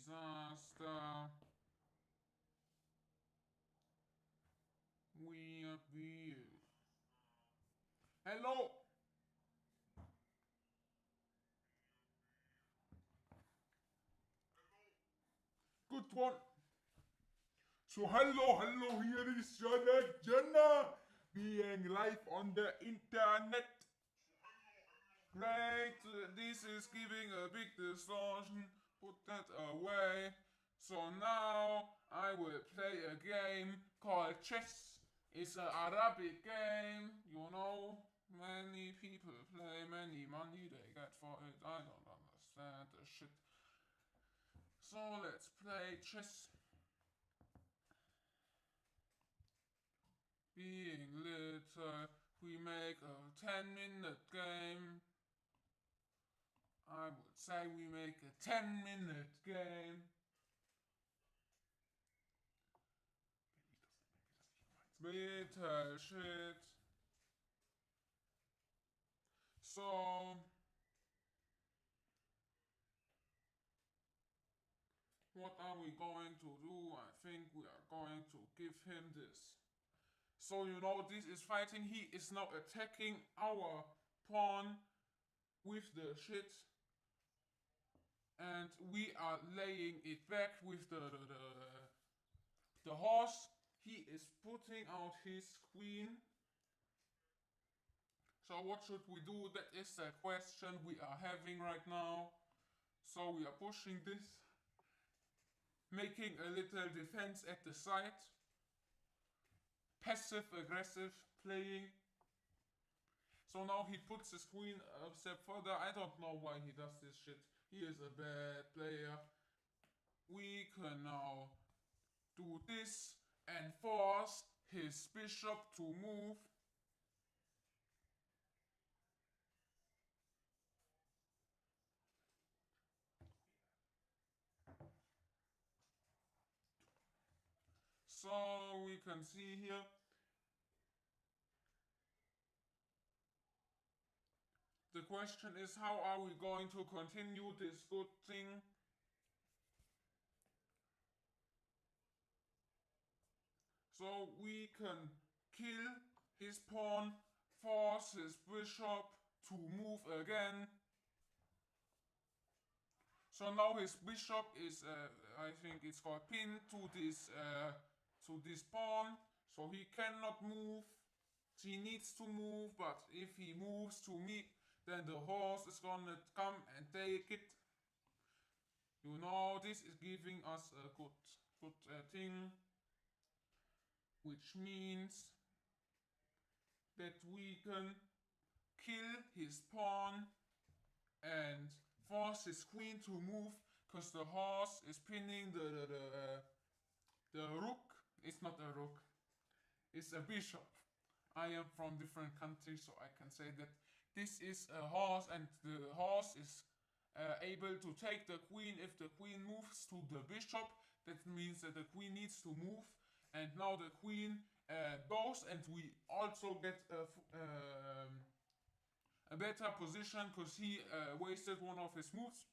disaster. We are being. Hello! Good one. So hello, here is Jarak GO being live on the internet. Great, this is giving a big distortion. Put that away. So now I will play a game called chess. It's an Arabic game, you know. Many people play, many money they get for it. I don't understand the shit. So let's play chess. Being little, we make a 10-minute game. I would say we make a 10-minute game. Little shit. So, what are we going to do? I think we are going to give him this. So, you know, this is fighting. He is now attacking our pawn with the shit. And we are laying it back with the horse. He is putting out his queen. So what should we do? That is the question we are having right now. So we are pushing this, making a little defense at the side. Passive aggressive playing. So now he puts his queen a step further. I don't know why he does this shit. He is a bad player. We can now do this and force his bishop to move. So we can see here the question is, how are we going to continue this good thing? So we can kill his pawn, force his bishop to move again. So now his bishop is, I think it's called pinned to this pawn. So he cannot move. He needs to move, but if he moves to me, then the horse is gonna come and take it. You know, this is giving us a good thing, which means that we can kill his pawn and force his queen to move, because the horse is pinning the rook. It's not a rook, it's a bishop. I am from different countries, so I can say that this is a horse, and the horse is able to take the queen. If the queen moves to the bishop, that means that the queen needs to move, and now the queen goes, and we also get a better position because he wasted one of his moves.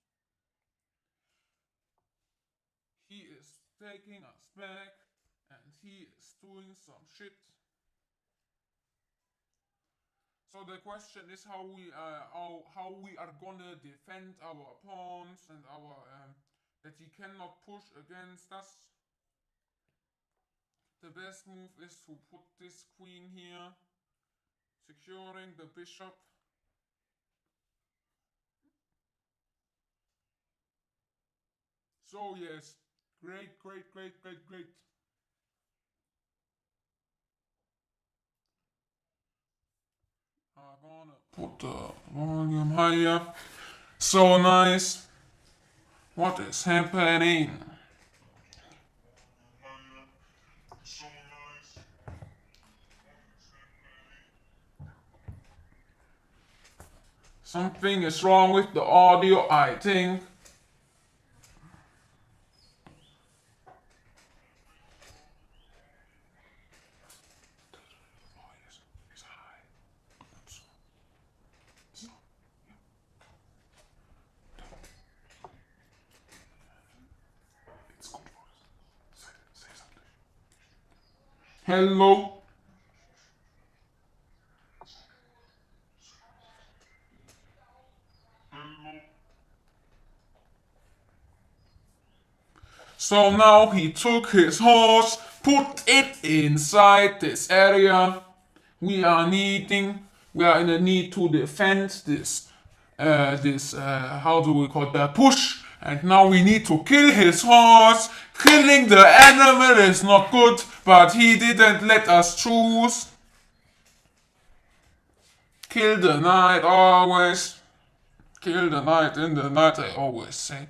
He is taking us back, and he is doing some shit. So the question is how we are gonna defend our pawns and our that he cannot push against us. The best move is to put this queen here, securing the bishop. So yes, great. I'm gonna put the volume higher. So nice. What is happening? Something is wrong with the audio, I think. Hello. So now he took his horse, put it inside this area. We are in the need to defend how do we call it, the push. And now we need to kill his horse. Killing the animal is not good, but he didn't let us choose. Kill the knight always. Kill the knight in the night, I always say.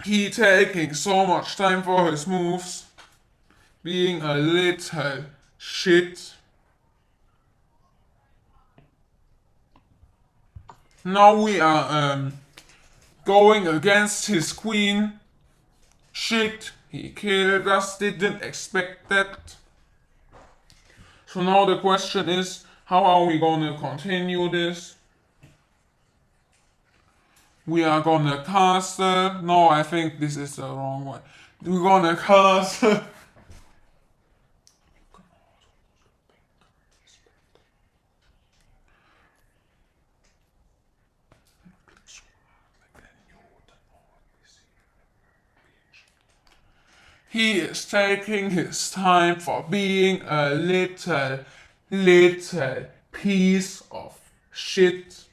He taking so much time for his moves. Being a little shit. Now we are going against his queen. Shit, he killed us, didn't expect that. So now the question is, how are we gonna continue this? We are gonna castle. No, I think this is the wrong way. We're gonna castle. He is taking his time for being a little piece of shit.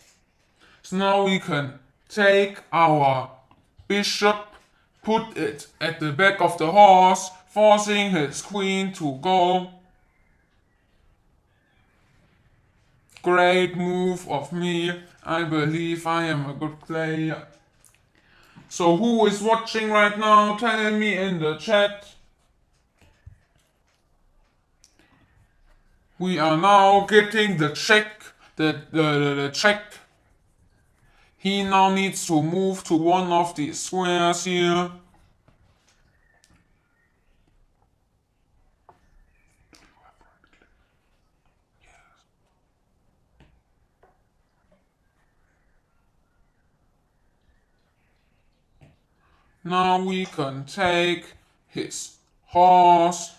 So now we can take our bishop, put it at the back of the horse, forcing his queen to go. Great move of me. I believe I am a good player. So who is watching right now? Tell me in the chat. We are now getting the check. The check. He now needs to move to one of these squares here. Now we can take his horse.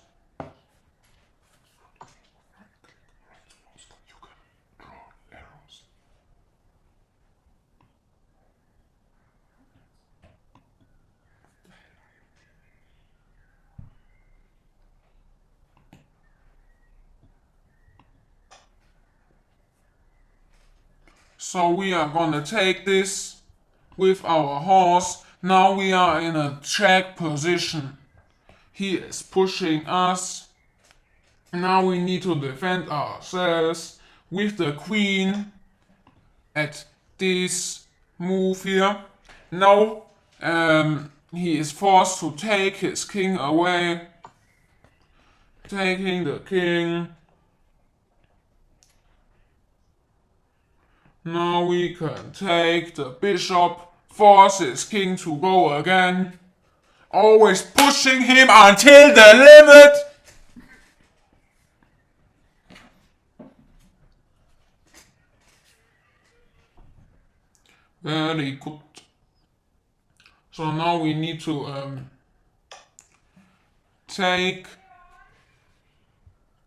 So we are gonna take this with our horse. Now we are in a check position. He is pushing us. Now we need to defend ourselves with the queen at this move here. Now he is forced to take his king away. Taking the king. Now we can take the bishop, force his king to go again. Always pushing him until the limit. Very good. So now we need to take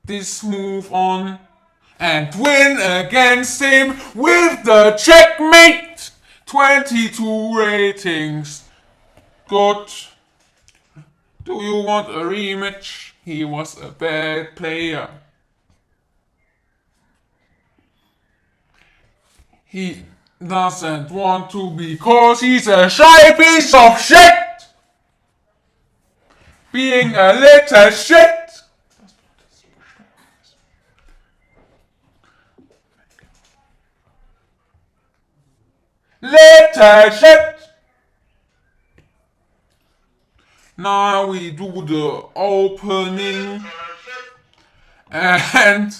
this move on and win against him with the checkmate. 22 ratings. Good. Do you want a rematch? He was a bad player. He doesn't want to because he's a shy piece of shit. Being a little shit. Little shit. Now we do the opening and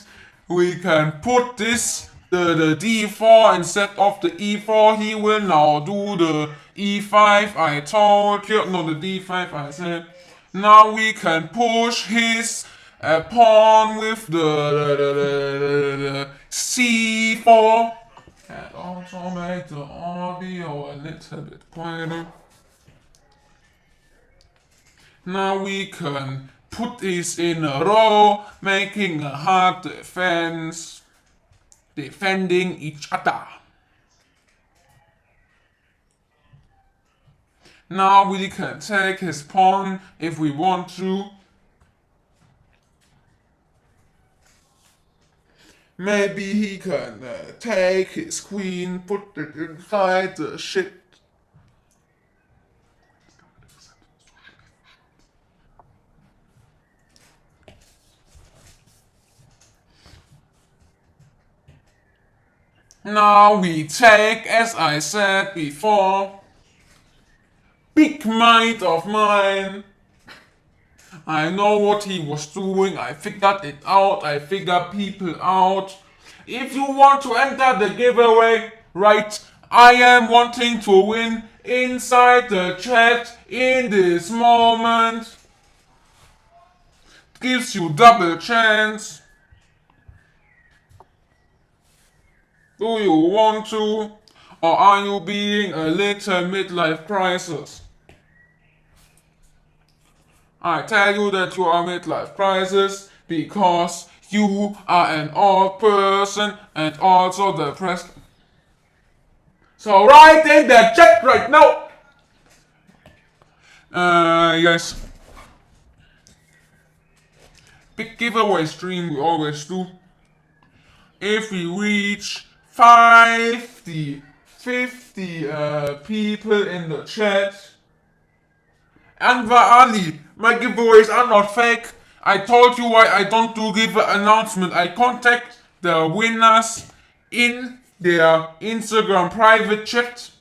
we can put this the d4 instead of the e4. He will now do the e5 I told you, no, the d5 I said. Now we can push his pawn with the c4 and also make the audio a little bit quieter. Now we can put these in a row, making a hard defense, defending each other. Now we can take his pawn if we want to. Maybe he can take his queen, put it inside the shit. Now we take, as I said before, big mind of mine. I know what he was doing, I figured it out, I figured people out. If you want to enter the giveaway, right, I am wanting to win inside the chat in this moment. Gives you double chance. Do you want to? Or are you being a little midlife crisis? I tell you that you are midlife crisis because you are an old person and also depressed. So write in the chat right now. Yes. Big giveaway stream we always do. If we reach 50 people in the chat. Anwar Ali, my giveaways are not fake. I told you why I don't do giveaway announcement. I contact the winners in their Instagram private chat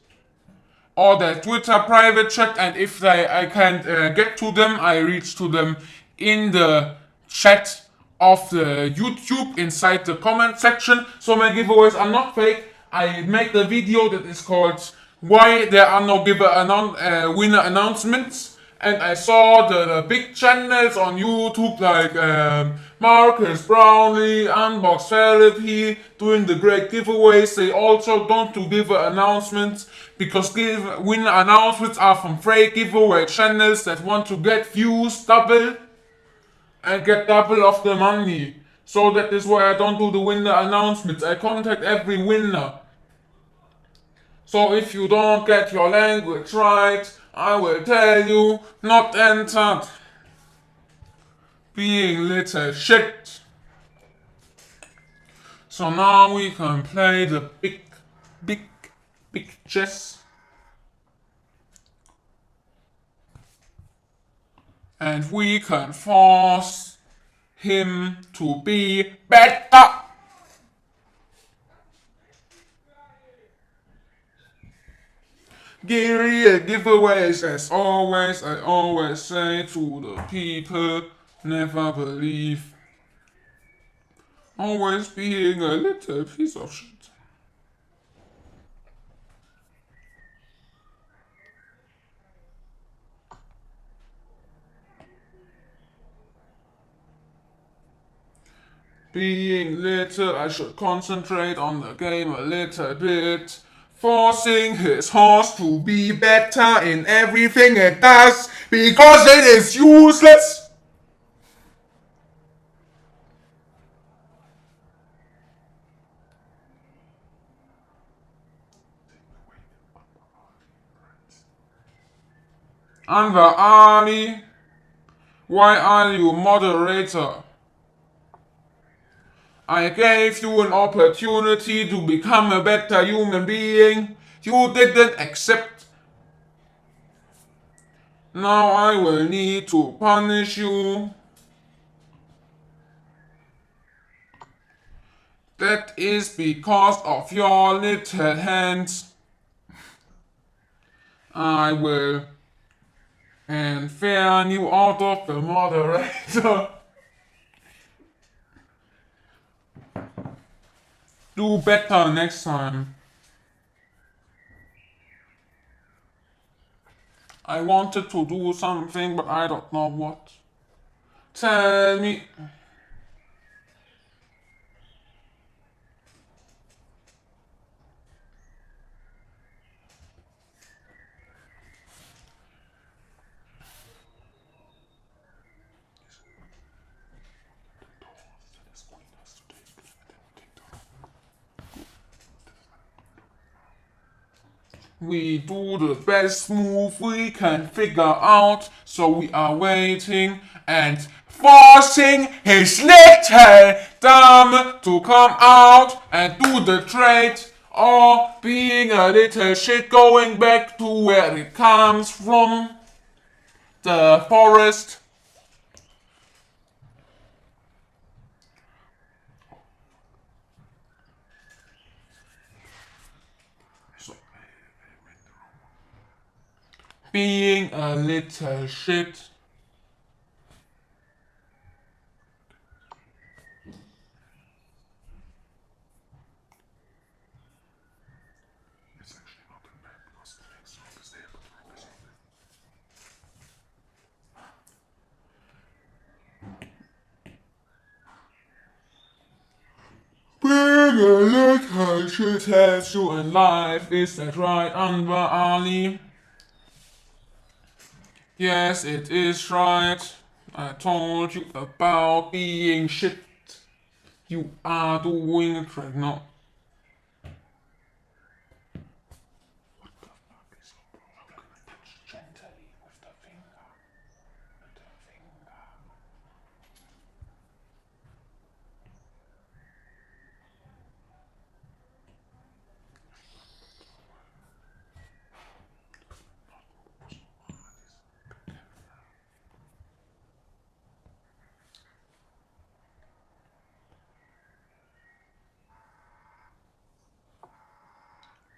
or their Twitter private chat, and if I can't get to them, I reach to them in the chat of the YouTube inside the comment section. So my giveaways are not fake. I made a video that is called "Why There Are No Winner Announcements." And I saw the big channels on YouTube like Marcus Brownlee, Unbox Therapy doing the great giveaways. They also don't do giveaway announcements because winner announcements are from fake giveaway channels that want to get views double and get double of the money. So that is why I don't do the winner announcements. I contact every winner. So if you don't get your language right, I will tell you not entered. Being little shit. So now we can play the big chess. And we can force him to be better. Real giveaways, as always, I always say to the people, never believe. Always being a little piece of shit. Being little, I should concentrate on the game a little bit. Forcing his horse to be better in everything it does because it is useless. Anwar Ali, why are you moderator? I gave you an opportunity to become a better human being. You didn't accept. Now I will need to punish you. That is because of your little hands. I will fan you out of the moderator. Do better next time. I wanted to do something, but I don't know what. Tell me. We do the best move we can figure out, so we are waiting and forcing his little thumb to come out and do the trade, or being a little shit going back to where it comes from, the forest. Being a little shit. Being a little shit helps you in life, is that right, Anwar Ali? Yes, it is right. I told you about being shit. You are doing it right now. What the fuck is up? How can I touch gently with the finger? With the finger.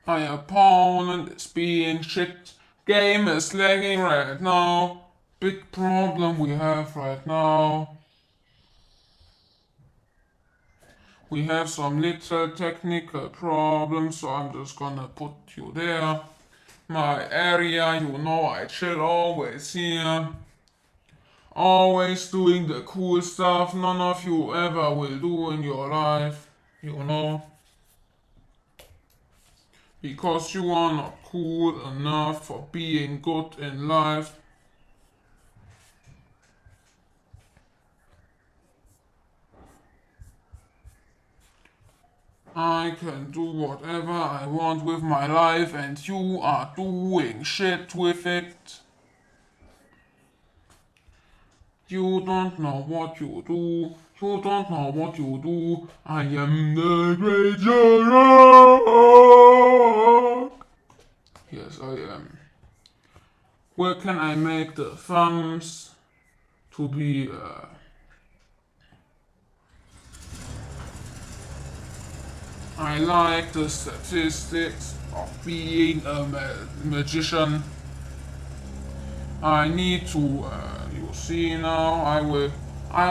My opponent is being shit. Game is lagging right now. Big problem we have right now. We have some little technical problems, so I'm just gonna put you there. My area, you know I chill always here. Always doing the cool stuff none of you ever will do in your life, you know. Because you are not cool enough for being good in life. I can do whatever I want with my life and you are doing shit with it. You don't know what you do. You don't know what you do. I am the great Jarak. Yes, I am. Where can I make the thumbs to be I like the statistics of being a magician. I need to, you see now, I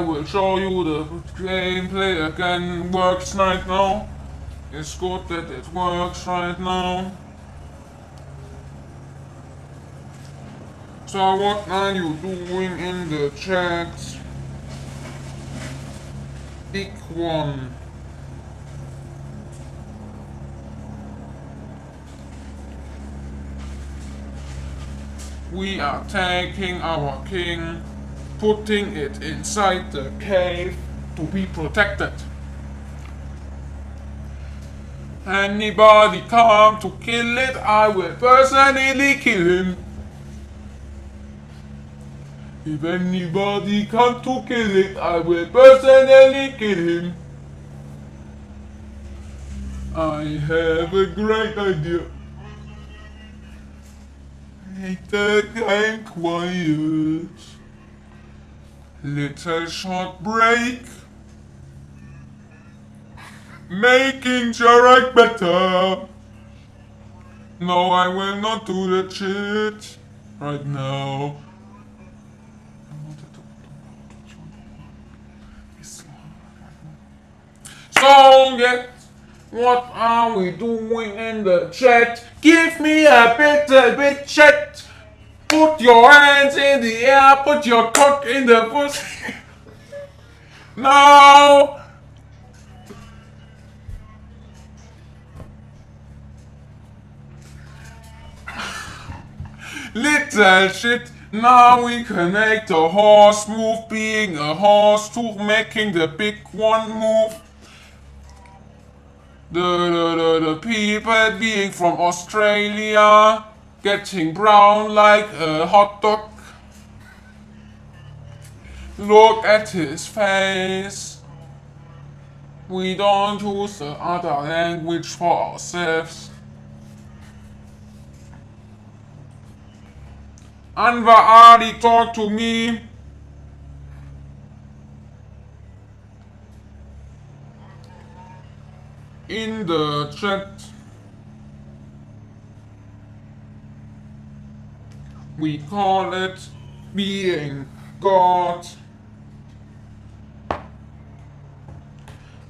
will show you the gameplay again. Works right now. It's good that it works right now. So what are you doing in the chat? Big one. We are taking our king, putting it inside the cave to be protected. Anybody come to kill it, I will personally kill him. If anybody come to kill it, I will personally kill him. I have a great idea. Make the game quiet. Little short break. Making Jarak better. No, I will not do the shit right now. So, yeah, what are we doing in the chat? Give me a bit chat. Put your hands in the air, put your cock in the pussy. No! Little shit. Now we can make the horse move, being a horse to making the big one move. The people being from Australia, getting brown like a hot dog. Look at his face. We don't use the other language for ourselves. Anwar Ali, talk to me. In the chat. We call it being God.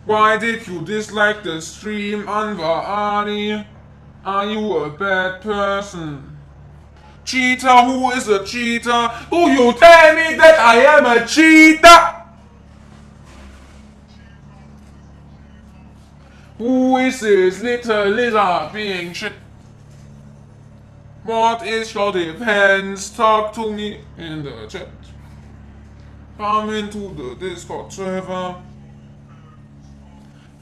Why did you dislike the stream, Anwar Ali? Are you a bad person? Cheater, who is a cheater? Do you tell me that I am a cheater? Who is this little lizard being shit? What is your defense? Talk to me in the chat. Come into the Discord server.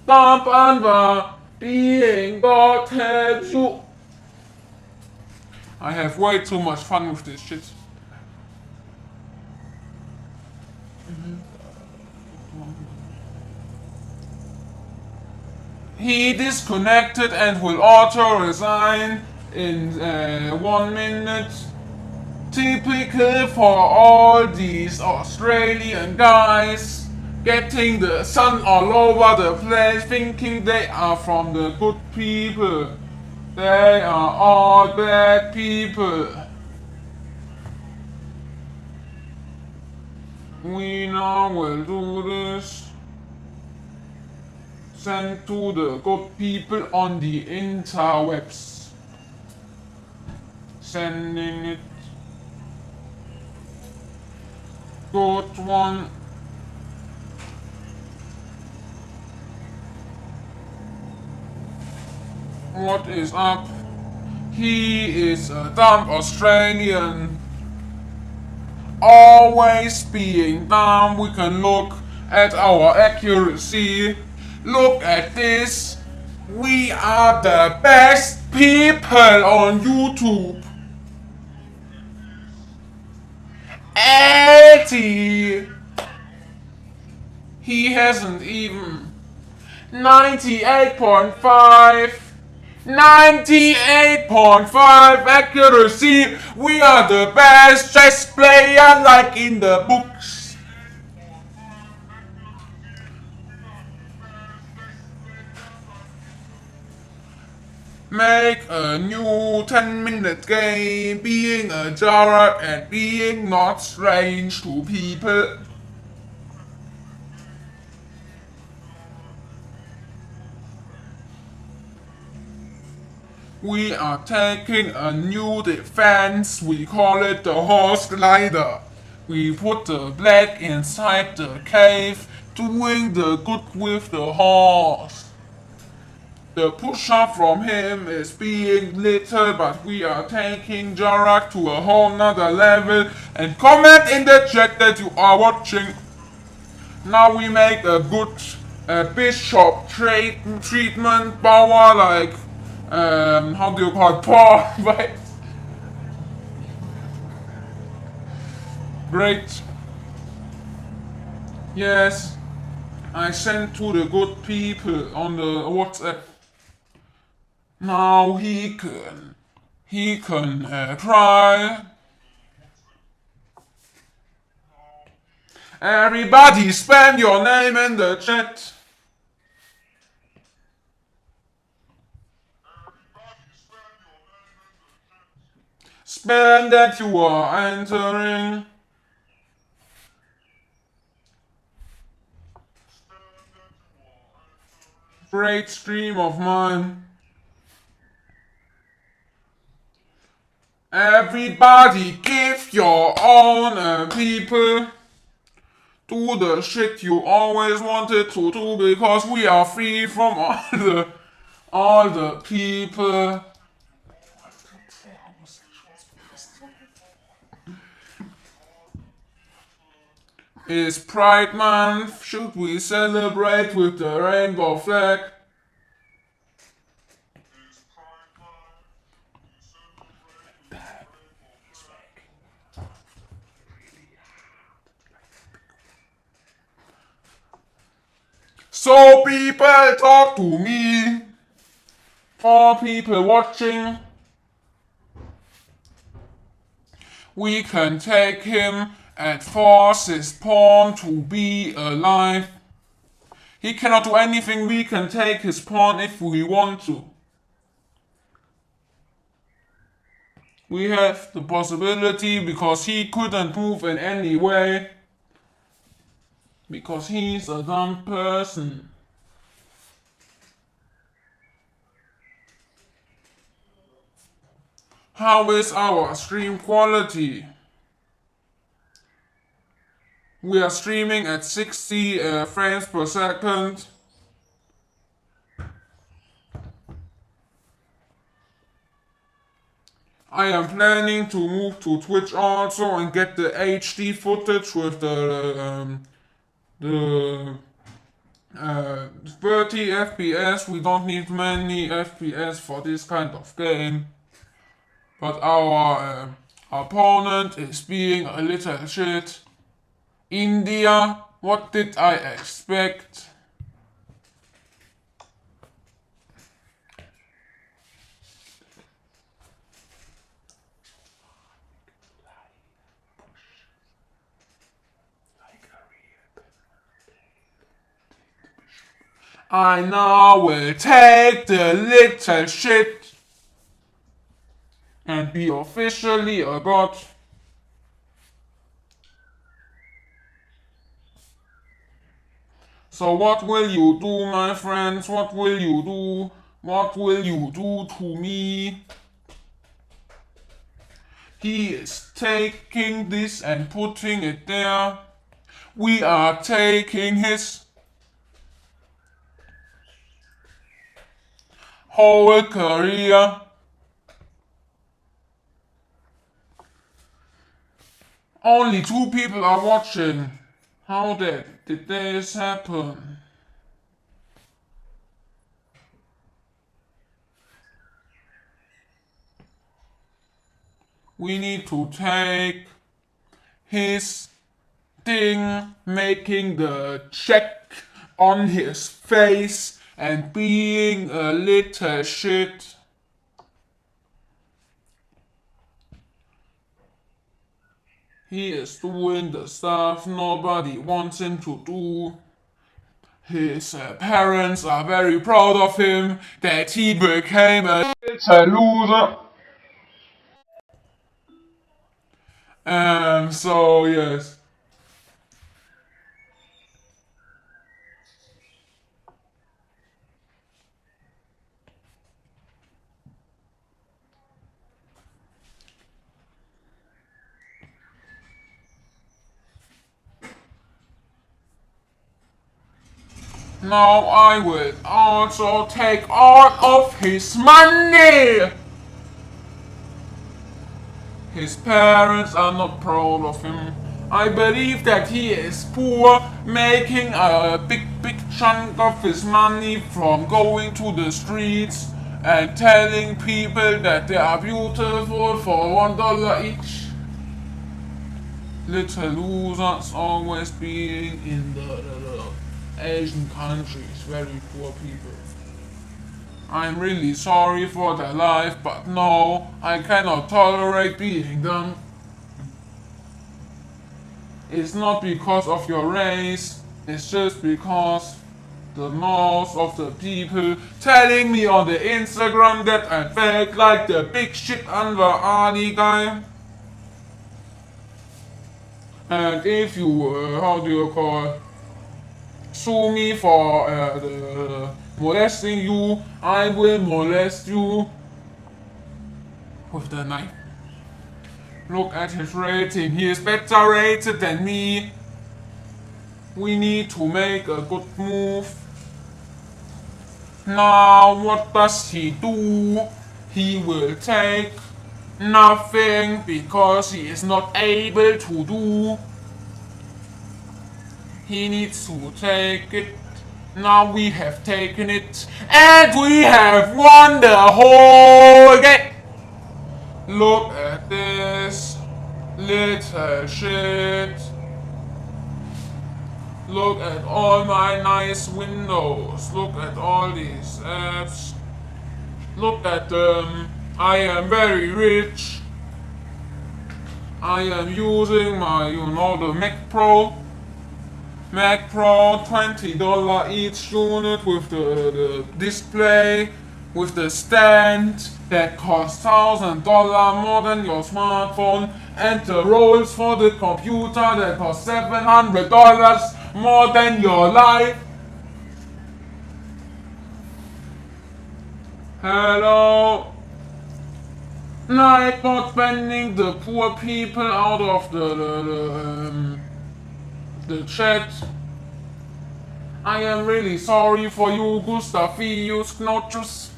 Dump Anwar, being God helps you. I have way too much fun with this shit. He disconnected and will auto resign in 1 minute. Typical for all these Australian guys, getting the sun all over the place, thinking they are from the good people. They are all bad people. We now will do this. Send to the good people on the interwebs. Sending it. Good one. What is up? He is a dumb Australian. Always being dumb. We can look at our accuracy. Look at this. We are the best people on YouTube. 80. He hasn't even 98.5. 98.5 accuracy. We are the best chess player like in the books. Make a new 10-minute game, being a Jarak and being not strange to people. We are taking a new defense, we call it the horse glider. We put the black inside the cave, doing the good with the horse. The push-up from him is being little, but we are taking Jarak to a whole nother level. And comment in the chat that you are watching. Now we make a good bishop treatment power, like how do you call it? Paw, right? Great. Yes, I sent to the good people on the WhatsApp. Now he can try. Everybody spam your name in the chat. Spam that you are entering. Great stream of mine. Everybody give your own people. Do the shit you always wanted to do, because we are free from all the people. It's Pride Month. Should we celebrate with the rainbow flag? So people talk to me. For people watching, we can take him and force his pawn to be alive. He cannot do anything, we can take his pawn if we want to. We have the possibility because he couldn't move in any way. Because he's a dumb person. How is our stream quality? We are streaming at 60 frames per second. I am planning to move to Twitch also and get the HD footage with the 30 FPS. We don't need many FPS for this kind of game. But our opponent is being a little shit. India, what did I expect? I now will take the little shit and be officially a god. So what will you do, my friends? What will you do? What will you do to me? He is taking this and putting it there. We are taking his whole career. Only 2 people are watching. How did this happen? We need to take his thing, making the check on his face and being a little shit. He is doing the stuff nobody wants him to do. His parents are very proud of him that he became a little loser. So yes. Now I will also take all of his money. His parents are not proud of him. I believe that he is poor, making a big chunk of his money from going to the streets and telling people that they are beautiful for $1 each. Little losers always being in the Asian countries, very poor people. I'm really sorry for their life, but no, I cannot tolerate being them. It's not because of your race, it's just because the most of the people telling me on the Instagram that I fake like the big shit Anwar Ali guy. And if you, how do you call, sue me for molesting you, I will molest you with the knife. Look at his rating, he is better rated than me. We need to make a good move. Now what does he do? He will take nothing because he is not able to do. He needs to take it. Now we have taken it and we have won the whole game. Look at this little shit. Look at all my nice windows. Look at all these apps. Look at them. I am very rich. I am using my, the Mac Pro, $20 each unit with the display, with the stand that costs $1,000 more than your smartphone, and the rolls for the computer that cost $700 more than your life. Hello? Not banning the poor people out of the chat. I am really sorry for you, Gustavius Knotus,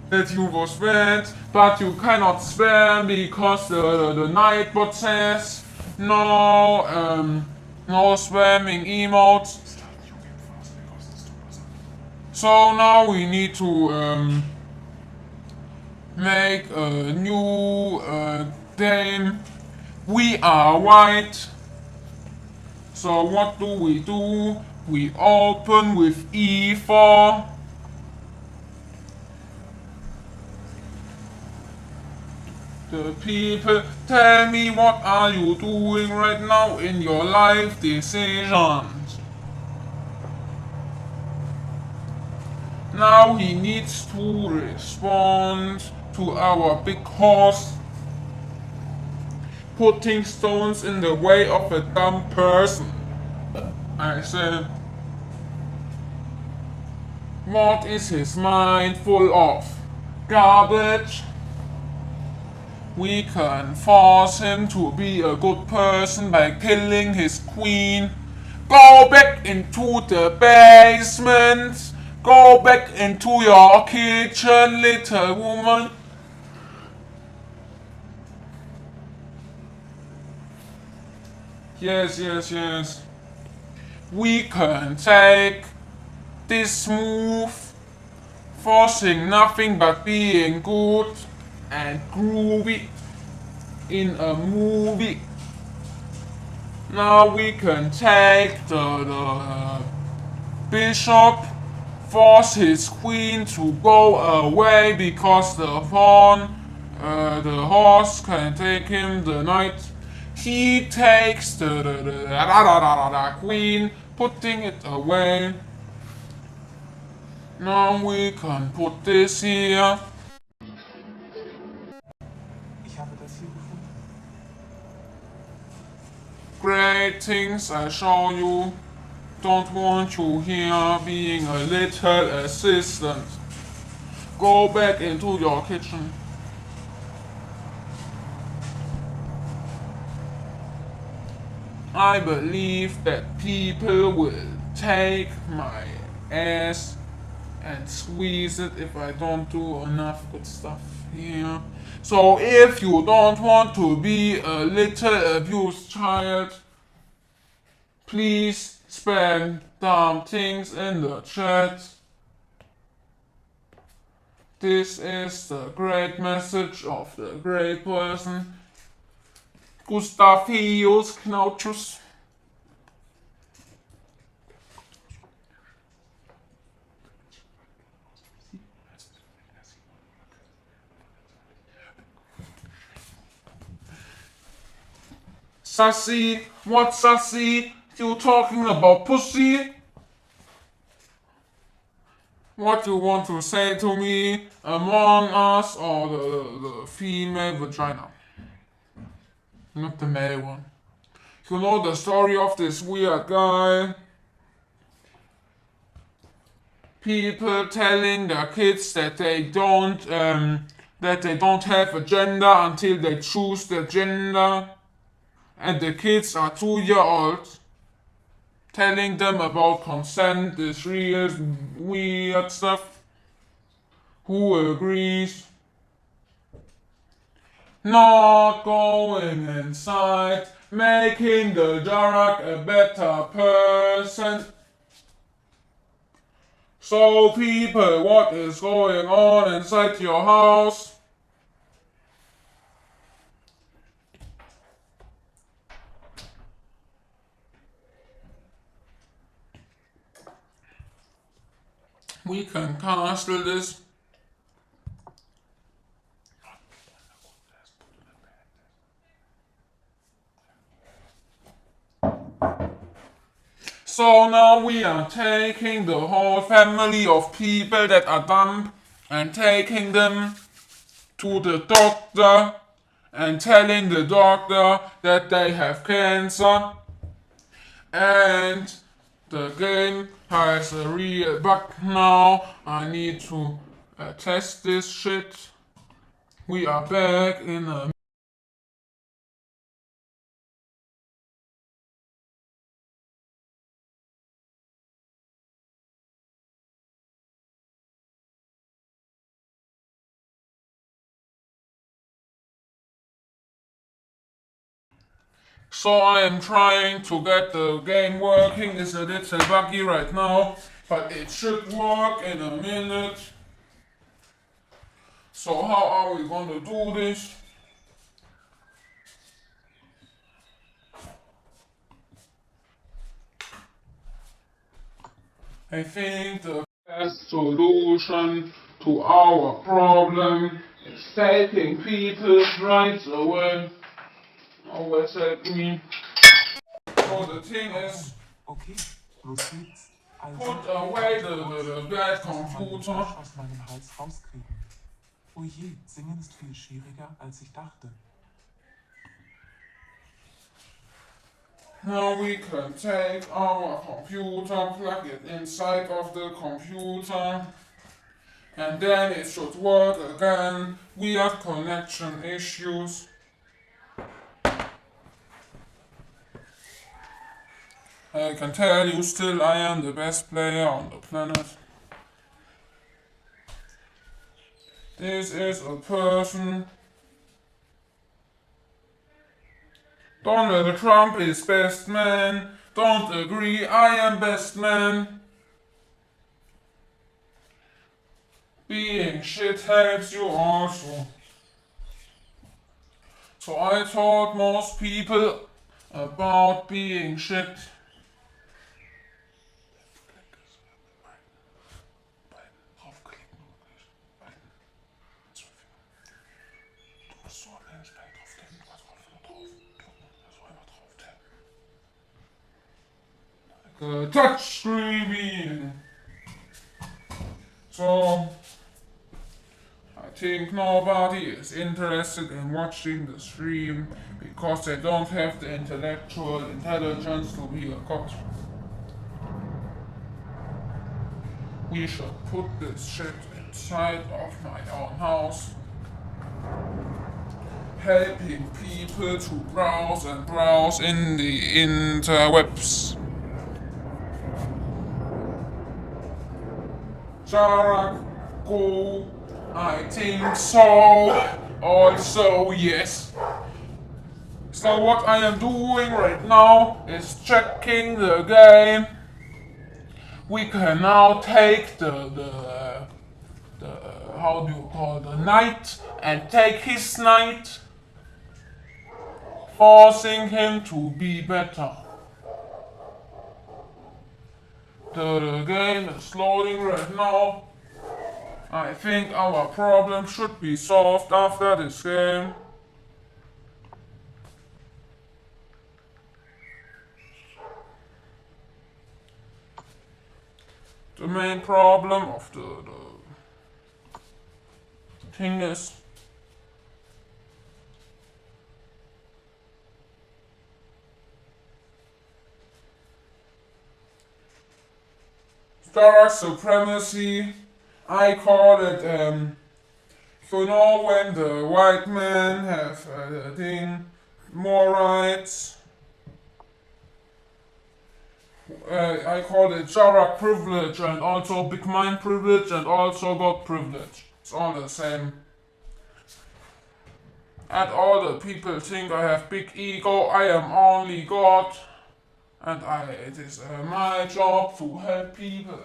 that you was banned, but you cannot spam because the Nightbot says no spamming emotes. So now we need to make a new game. We are white. So what do? We open with E4. The people tell me, what are you doing right now in your life decisions? Now he needs to respond to our big horse, putting stones in the way of a dumb person. I said, what is his mind full of? Garbage? We can force him to be a good person by killing his queen. Go back into the basement. Go back into your kitchen, little woman. Yes. We can take this move, forcing nothing but being good and groovy in a movie. Now we can take the bishop, force his queen to go away because the horse can take him the knight. He takes the queen, putting it away. Now we can put this here. Ich habe das hier gefunden. Great things I show you. Don't want you here being a little assistant. Go back into your kitchen. I believe that people will take my ass and squeeze it if I don't do enough good stuff here. So if you don't want to be a little abused child, please spam dumb things in the chat. This is the great message of the great person, Gustavius Knotus. Sassy, what sassy? You talking about pussy? What you want to say to me, Among Us or the female vagina? Not the male one. You know the story of this weird guy? People telling their kids that they don't have a gender until they choose their gender, and the kids are 2 years old. Telling them about consent is real weird stuff. Who agrees? Not going inside, making the Jarak a better person. So people, what is going on inside your house? We can cancel this. So now we are taking the whole family of people that are dumb and taking them to the doctor and telling the doctor that they have cancer, and the game has a real bug now. I need to test this shit. We are back in a So I am trying to get the game working. It's a little buggy right now, but it should work in a minute. So how are we gonna do this? I think the best solution to our problem is taking people's rights away. Oh, what's that mean? So the thing is, Okay, los geht's. put away the bad computer. Aus meinem Hals rauskriegen. Oh je, singen ist viel schwieriger, als ich dachte. Now we can take our computer, plug it inside of the computer, and then it should work again. We have connection issues. I can tell you still I am the best player on the planet. This is a person. Donald Trump is best man. Don't agree, I am best man. Being shit helps you also. So I told most people about being shit. Touch screen. So I think nobody is interested in watching the stream because they don't have the intellectual intelligence to be a god. We should put this shit inside of my own house, helping people to browse and browse in the interwebs. Jarak GO, I think so. Also, yes. So what I am doing right now is checking the game. We can now take the how do you call the knight and take his knight, forcing him to be better. The game is loading right now. I think our problem should be solved after this game. The main problem of the thing is Star supremacy. I call it, you know, when the white men have more rights. I call it Jarak privilege and also big mind privilege and also God privilege. It's all the same. And all the people think I have big ego. I am only God, and it is my job to help people.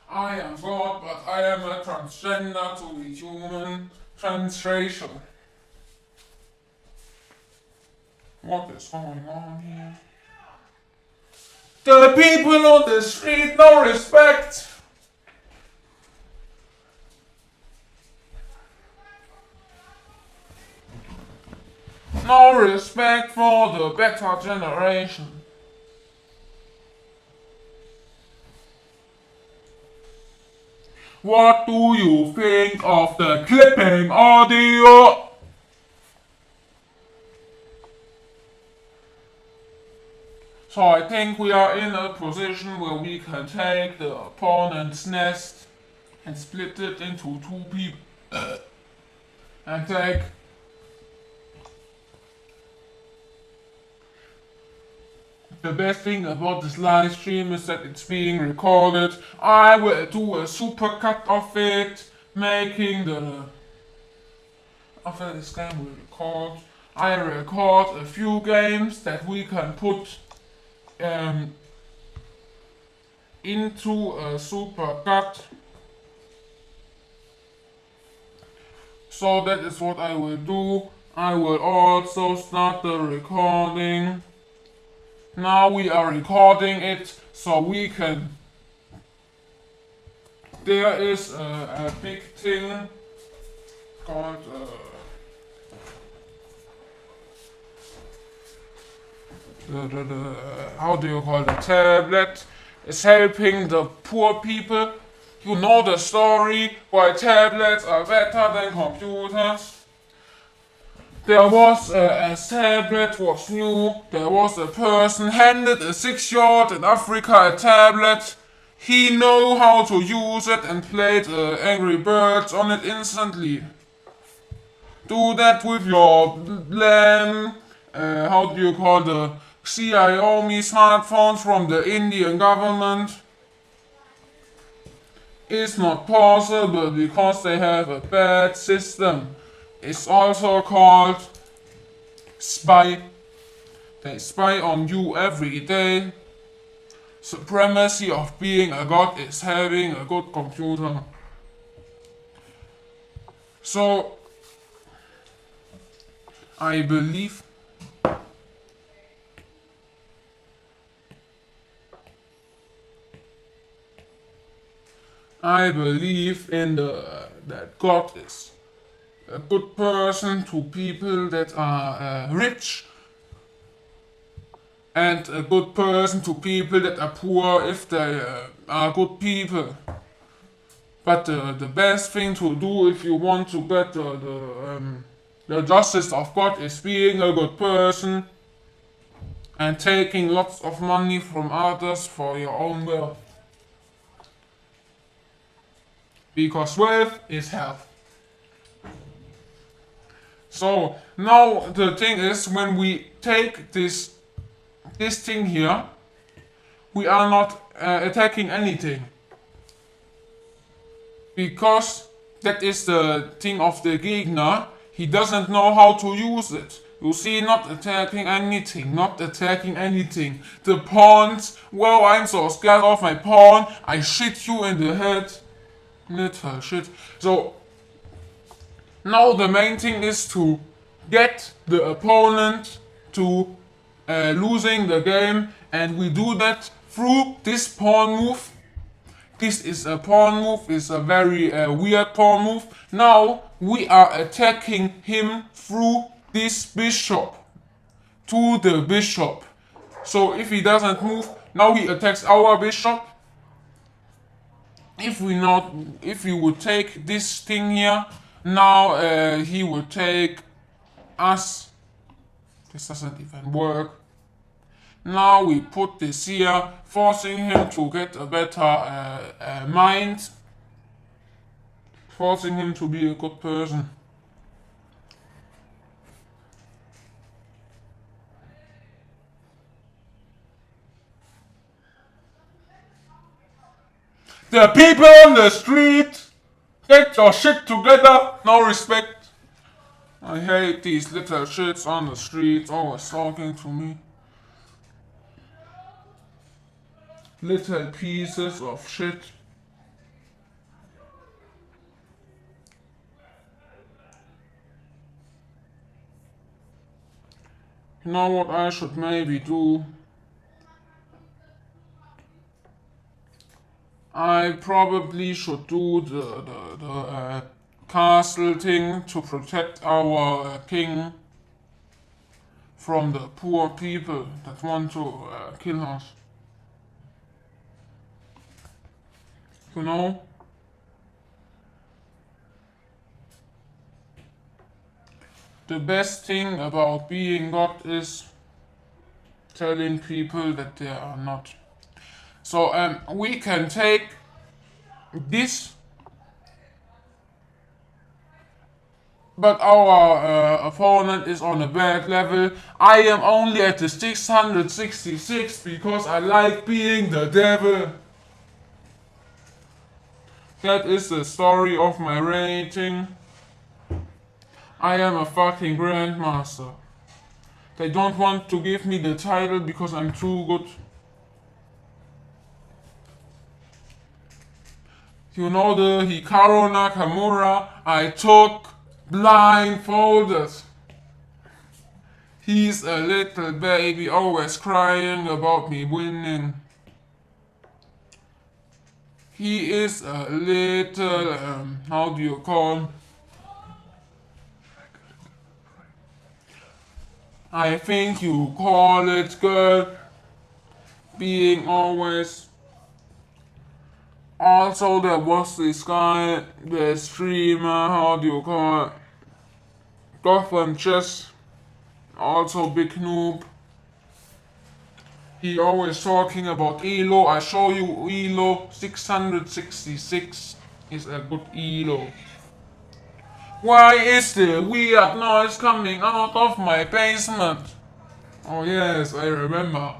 I am God, but I am a transgender to be human, transracial. What is going on here? The people on the street, no respect. No respect for the better generation. What do you think of the clipping audio? So I think we are in a position where we can take the opponent's nest and split it into two people and take the best thing about this live stream is that it's being recorded. I will do a super cut of it, making the after this game will record. I record a few games that we can put into a super cut. So that is what I will do. I will also start the recording. Now we are recording it so we can. There is a big thing called how do you call it? Tablet. It's helping the poor people. You know the story why tablets are better than computers. There was as tablet was new, there was a person handed a 6-year-old in Africa a tablet. He knew how to use it and played Angry Birds on it instantly. Do that with your how do you call the Xiaomi smartphones from the Indian government. It's not possible because they have a bad system. It's also called spy. They spy on you every day. Supremacy of being a god is having a good computer. So I believe in that God is a good person to people that are rich, and a good person to people that are poor if they are good people. But the best thing to do if you want to get the justice of God is being a good person and taking lots of money from others for your own wealth. Because wealth is health. So now the thing is, when we take this thing here, we are not attacking anything. Because that is the thing of the Gegner. He doesn't know how to use it. You see, not attacking anything. The pawns, well, I'm so scared of my pawn, I shit you in the head. Little shit. So, now the main thing is to get the opponent to losing the game, and we do that through this pawn move. This is a pawn move, it's a very weird pawn move. Now we are attacking him through this bishop to the bishop. So if he doesn't move, now he attacks our bishop. If we would take this thing here, now he would take us. This doesn't even work. Now we put this here, forcing him to get a better mind, forcing him to be a good person. The people on the street, get your shit together, no respect. I hate these little shits on the street always talking to me. Little pieces of shit. You know what I should maybe do? I probably should do the castle thing to protect our king from the poor people that want to kill us. You know? The best thing about being God is telling people that they are not. So we can take this, but our opponent is on a bad level. I am only at the 666 because I like being the devil. That is the story of my rating. I am a fucking grandmaster. They don't want to give me the title because I'm too good. You know the Hikaru Nakamura I took blindfolded. He's a little baby always crying about me winning. He is a little, how do you call? I think you call it girl. Being always. Also, there was this guy, the streamer, how do you call it? Gotham Chess. Also, big noob. He always talking about ELO. I show you ELO 666 is a good ELO. Why is the weird noise coming out of my basement? Oh yes, I remember.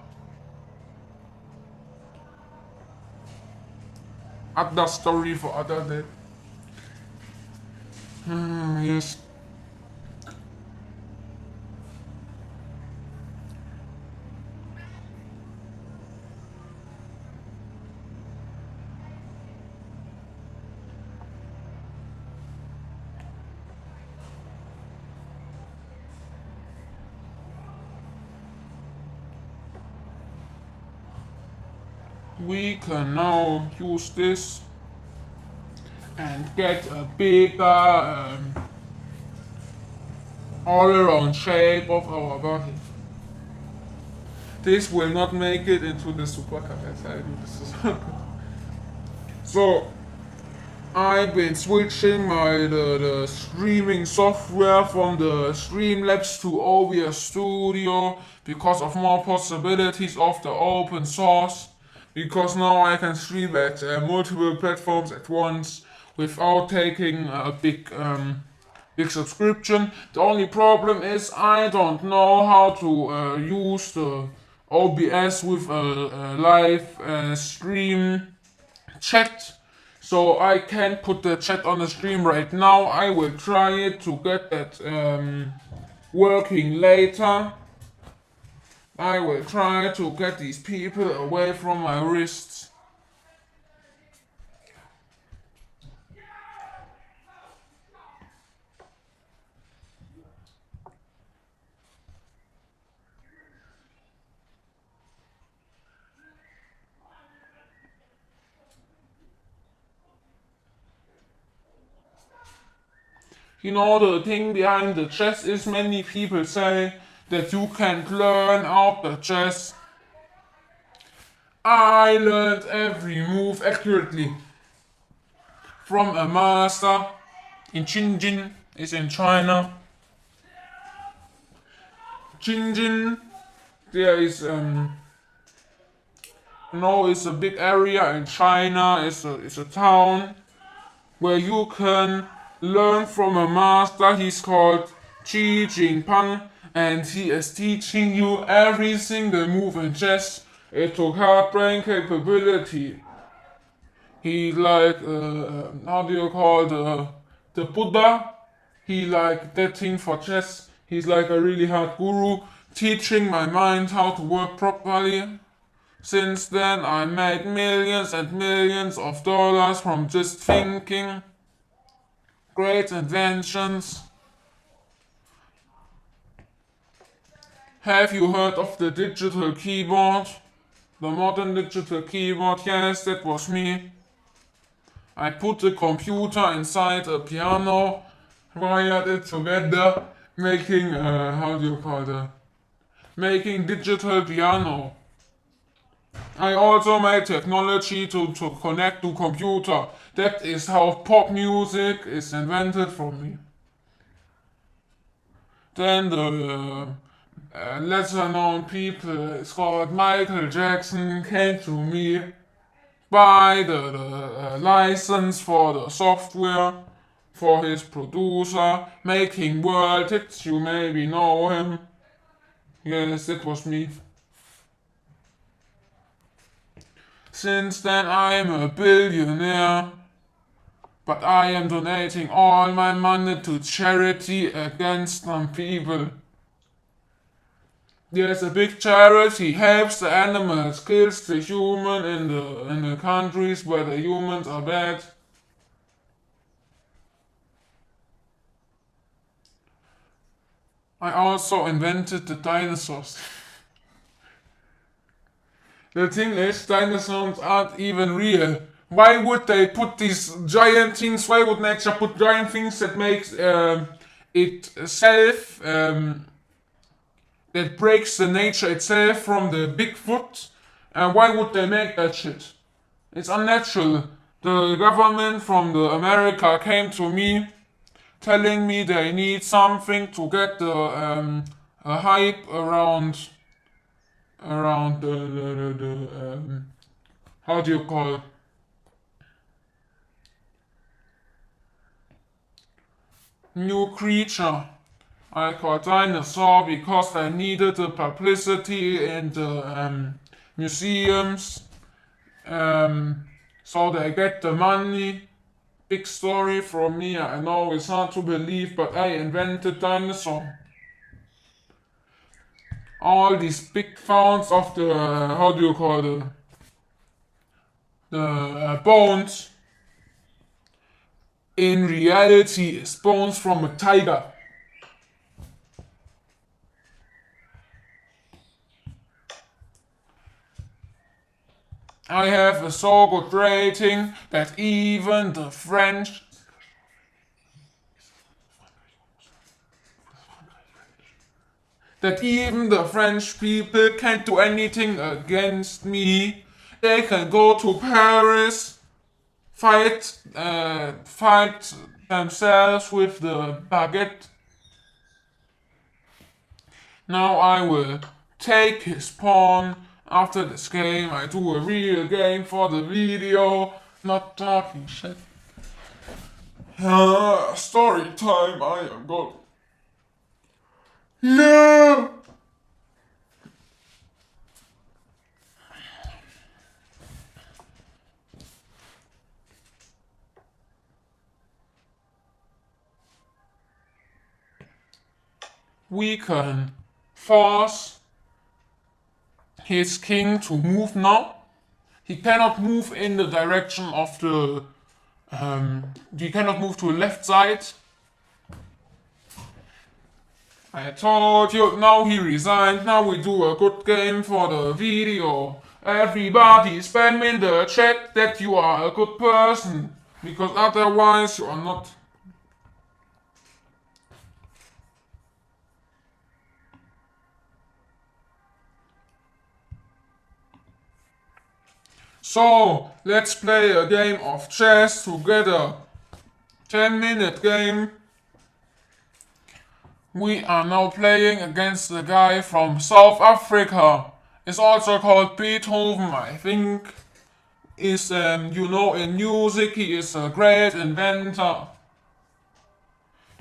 Other story for other day. Yes. We can now use this and get a bigger all around shape of our body. This will not make it into the supercut, I tell you. This is so I've been switching the streaming software from the Streamlabs to OBS Studio because of more possibilities of the open source. Because now I can stream at multiple platforms at once without taking a big subscription. The only problem is I don't know how to use the OBS with a live stream chat. So I can't put the chat on the stream right now. I will try it to get that working later. I will try to get these people away from my wrists. You know, the thing behind the chess is many people say that you can't learn out the chess. I learned every move accurately from a master in Xinjiang, is in China. Xinjiang, there is it's a big area in China. It's a town where you can learn from a master. He's called Xi Jinping, and he is teaching you every single move in chess. It took hard brain capability. He like how do you call the Buddha? He like that thing for chess. He's like a really hard guru, teaching my mind how to work properly. Since then, I made millions and millions of dollars from just thinking. Great inventions. Have you heard of the digital keyboard? The modern digital keyboard? Yes, that was me. I put the computer inside a piano, wired it together, making making digital piano. I also made technology to connect to computer. That is how pop music is invented from me. Then the lesser known people, it's called Michael Jackson, came to me, buy the license for the software for his producer, making world hits. You maybe know him. Yes, it was me. Since then, I'm a billionaire, but I am donating all my money to charity against some people. There's a big charity helps the animals, kills the human in the countries where the humans are bad. I also invented the dinosaurs. The thing is, dinosaurs aren't even real. Why would they put these giant things? Why would nature put giant things that makes itself that breaks the nature itself from the Bigfoot? And why would they make that shit? It's unnatural. The government from the America came to me telling me they need something to get the hype around the how do you call it? New creature. I call dinosaur because I needed the publicity in the museums, so they get the money. Big story from me. I know it's hard to believe, but I invented dinosaur. All these big founds of the how do you call the bones in reality is bones from a tiger. I have a so good rating that even the French people can't do anything against me. They can go to Paris, fight themselves with the baguette. Now I will take his pawn. After this game, I do a real game for the video, not talking shit. Story time, I am going. No! We can force his king to move now. He cannot move in the direction of the. He cannot move to the left side. I told you, now he resigned. Now we do a good game for the video. Everybody spam in the chat that you are a good person, because otherwise you are not. So, let's play a game of chess together. 10-minute game. We are now playing against the guy from South Africa. It's also called Beethoven, I think. Is in music he is a great inventor.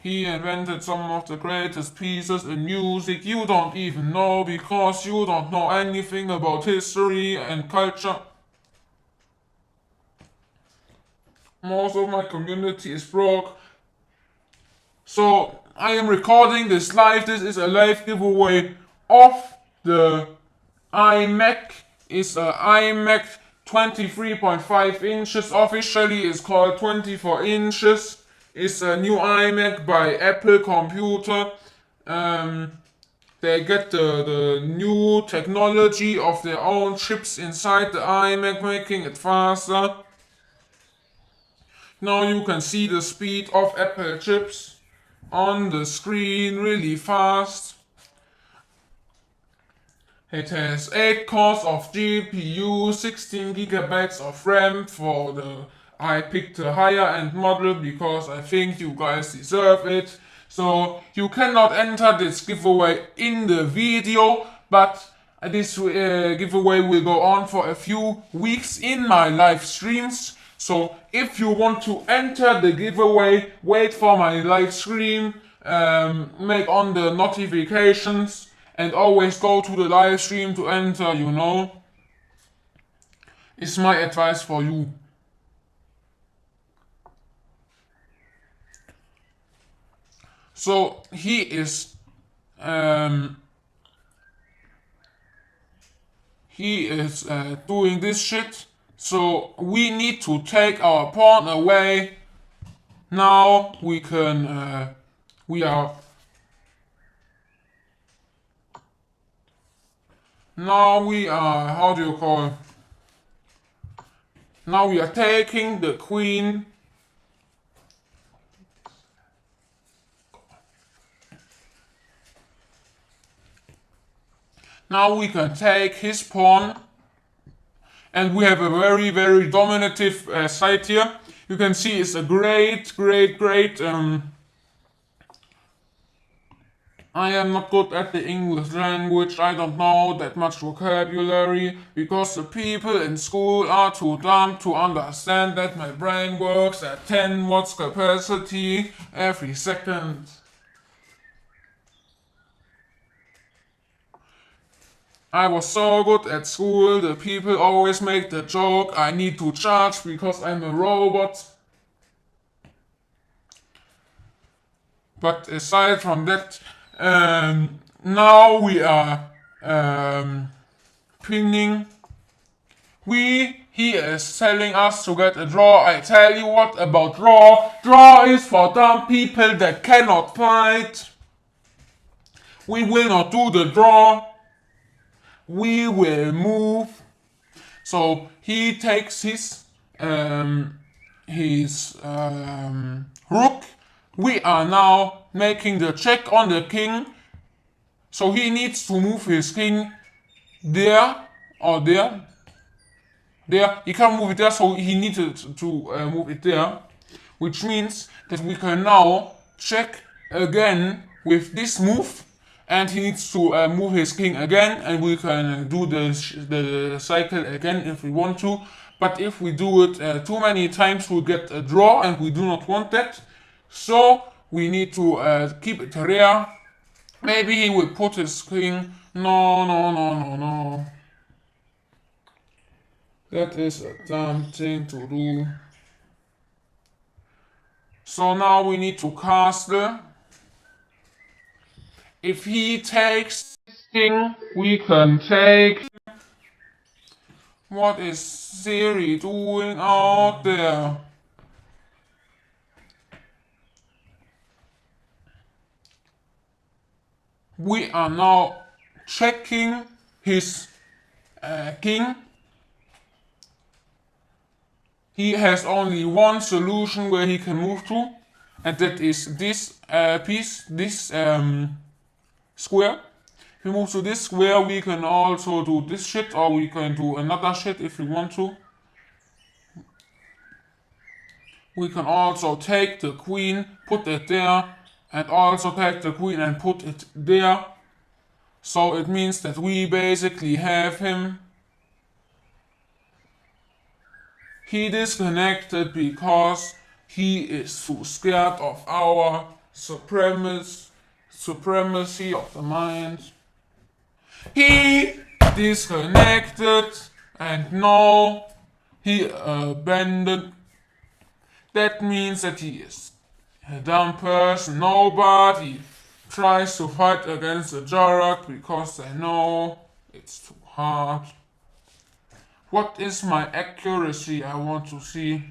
He invented some of the greatest pieces in music you don't even know because you don't know anything about history and culture. Most of my community is broke. So I am recording this live. This is a live giveaway of the Imac. It's a Imac 23.5 inches. Officially it's called 24 inches. It's a new iMac by Apple Computer. They get the new technology of their own chips inside the iMac, making it faster. Now you can see the speed of Apple chips on the screen really fast. It has 8 cores of GPU, 16 gigabytes of RAM for the. I picked a higher end model because I think you guys deserve it. So you cannot enter this giveaway in the video, but this giveaway will go on for a few weeks in my live streams. So if you want to enter the giveaway, wait for my live stream, make on the notifications, and always go to the live stream to enter, you know. It's my advice for you. So he is doing this shit. So we need to take our pawn away. Now we can now we are, how do you call it? Now we are taking the queen. Now we can take his pawn. And we have a very, very dominative side here. You can see it's a great. I am not good at the English language. I don't know that much vocabulary because the people in school are too dumb to understand that my brain works at 10 watts capacity every second. I was so good at school, the people always make the joke I need to charge because I'm a robot. But aside from that, now we are pinning. He is telling us to get a draw. I tell you what about draw. Draw is for dumb people that cannot fight. We will not do the draw. We will move. So he takes his rook. We are now making the check on the king. So he needs to move his king there or there. There. He can't move it there, so he needed to move it there. Which means that we can now check again with this move. And he needs to move his king again, and we can do the cycle again if we want to. But if we do it too many times, we'll get a draw, and we do not want that. So we need to keep it rare. Maybe he will put his king. No. That is a dumb thing to do. So now we need to castle. If he takes this king, we can take. What is Siri doing out there? We are now checking his king. He has only one solution where he can move to, and that is this piece, this square. If we move to this square, we can also do this shit, or we can do another shit if we want to. We can also take the queen, put it there, and also take the queen and put it there. So it means that we basically have him. He disconnected because he is too scared of our supremacy of the mind. He disconnected and now he abandoned. That means that he is a dumb person. Nobody tries to fight against the Jarak because they know it's too hard. What is my accuracy? I want to see.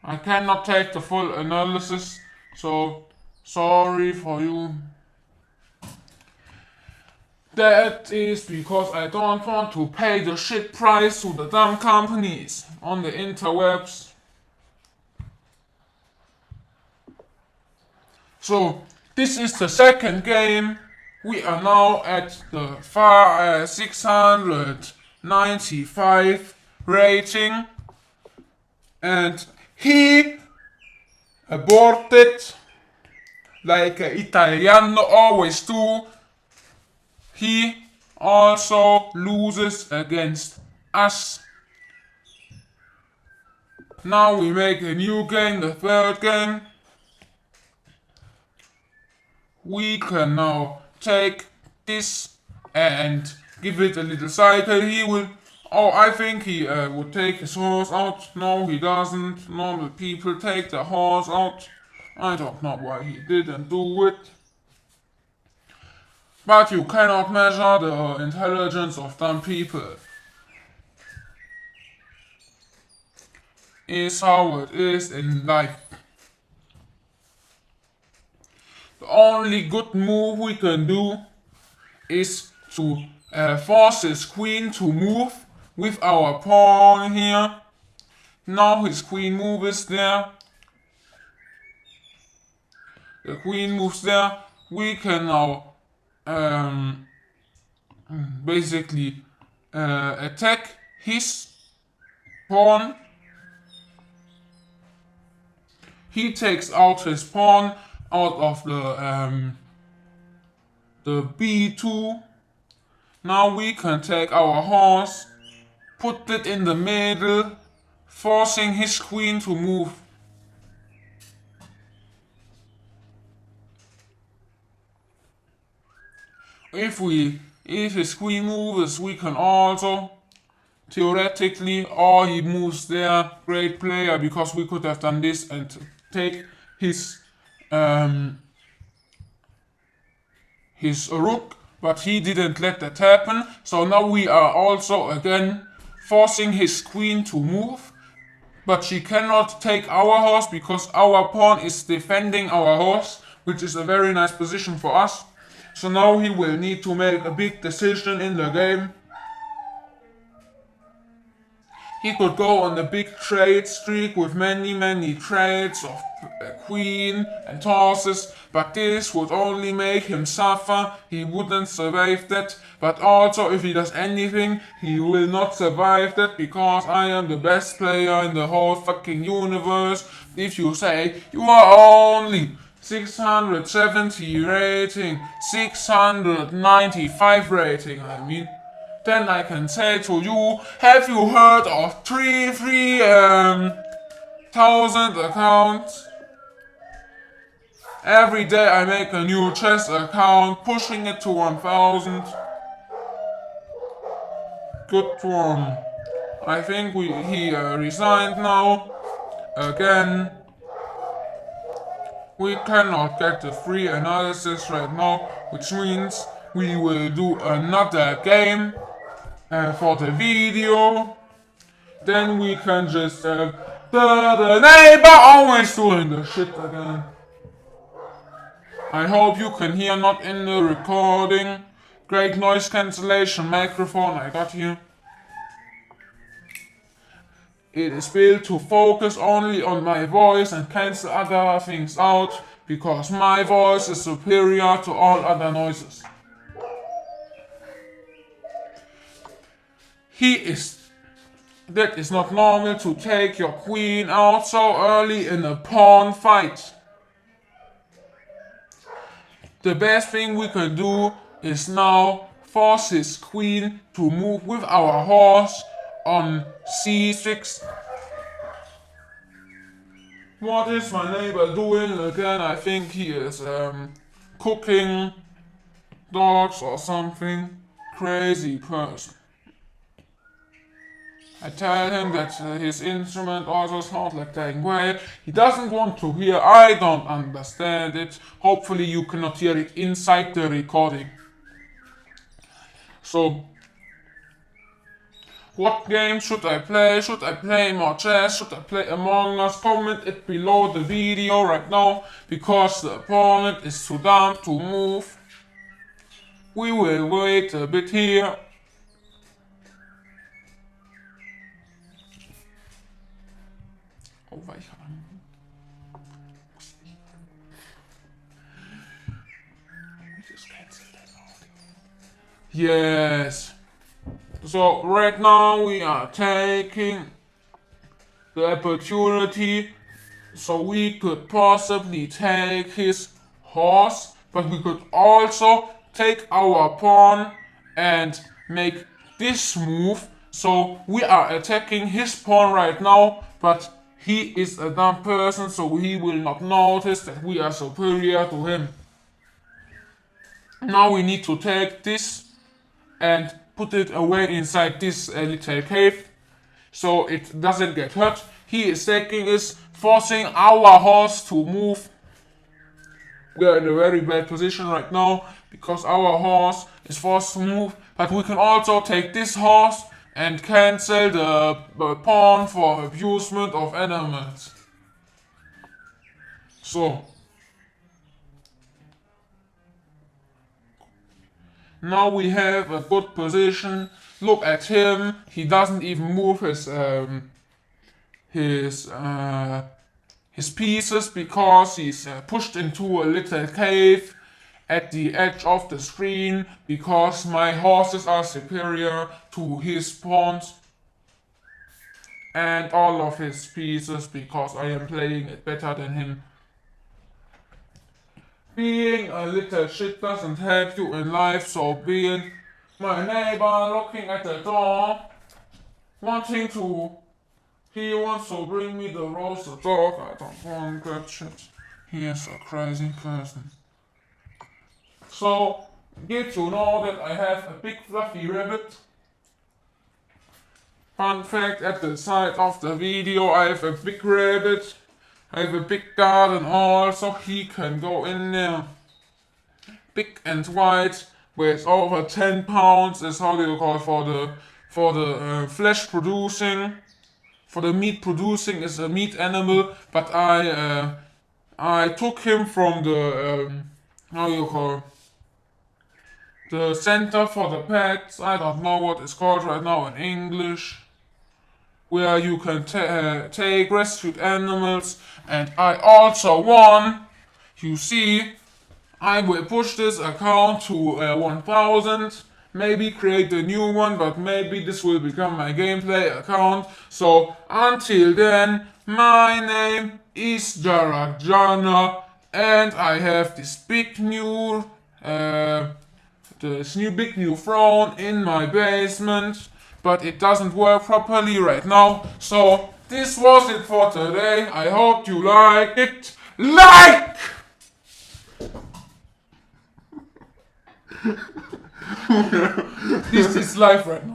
I cannot take the full analysis, so sorry for you. That is because I don't want to pay the shit price to the dumb companies on the interwebs. So this is the second game. We are now at the 695 rating, and he aborted like Italiano always do. He also loses against us. Now we make a new game, the third game. We can now take this and give it a little cycle. He will. Oh, I think he would take his horse out. No, he doesn't. Normal people take the horse out. I don't know why he didn't do it. But you cannot measure the intelligence of dumb people. Is how it is in life. The only good move we can do is to force his queen to move with our pawn here. Now his queen moves there. The queen moves there. We can now basically attack his pawn. He takes out his pawn out of the b2. Now we can take our horse, put it in the middle, forcing his queen to move. If his queen moves, we can also theoretically, or he moves there, great player, because we could have done this and take his rook, but he didn't let that happen. So now we are also again forcing his queen to move, but she cannot take our horse because our pawn is defending our horse, which is a very nice position for us. So now he will need to make a big decision in the game. He could go on a big trade streak with many trades of queen and horses, but this would only make him suffer. He wouldn't survive that, but also if he does anything, he will not survive that because I am the best player in the whole fucking universe. If you say you are only 670 rating, 695 rating, then I can say to you, have you heard of 3,000 accounts? Every day I make a new chess account, pushing it to 1,000. Good one. I think he resigned now. Again. We cannot get the free analysis right now, which means we will do another game for the video. Then we can just have the neighbor always doing the shit again. I hope you can hear, not in the recording. Great noise cancellation microphone I got here. It is built to focus only on my voice and cancel other things out because my voice is superior to all other noises. That is not normal to take your queen out so early in a pawn fight. The best thing we can do is now force his queen to move with our horse on c6. What is my neighbor doing again? I think he is cooking dogs or something. Crazy person. I tell him that his instrument also sounds like dying way. He doesn't want to hear. I don't understand it. Hopefully you cannot hear it inside the recording. So, what game should I play? Should I play more chess? Should I play Among Us? Comment it below the video right now, because the opponent is too dumb to move. We will wait a bit here. Oh, Yes. So right now we are taking the opportunity so we could possibly take his horse, but we could also take our pawn and make this move. So we are attacking his pawn right now, but he is a dumb person, so he will not notice that we are superior to him. Now we need to take this and put it away inside this little cave so it doesn't get hurt. He is taking is forcing our horse to move. We are in a very bad position right now because our horse is forced to move, but we can also take this horse and cancel the pawn for abusement of animals. So now we have a good position. Look at him. He doesn't even move his pieces because he's pushed into a little cave at the edge of the screen because my horses are superior to his pawns and all of his pieces because I am playing it better than him. Being a little shit doesn't help you in life, so being my neighbor looking at the door, he wants to bring me the roasted dog. I don't want that shit. He is a crazy person. So, get to know that I have a big fluffy rabbit. Fun fact, at the side of the video I have a big rabbit. I have a big garden also, he can go in there. Big and white, weighs over 10 pounds, is how you call it for the flesh producing. For the meat producing is a meat animal, but I took him from the how you call the center for the pets. I don't know what it's called right now in English, where you can take rescued animals, and I also won. You see, I will push this account to 1000, maybe create a new one, but maybe this will become my gameplay account. So until then, my name is Jarak GO, and I have this big new big new throne in my basement, but it doesn't work properly right now. So this was it for today. I hope you liked it. Like! This is live right now.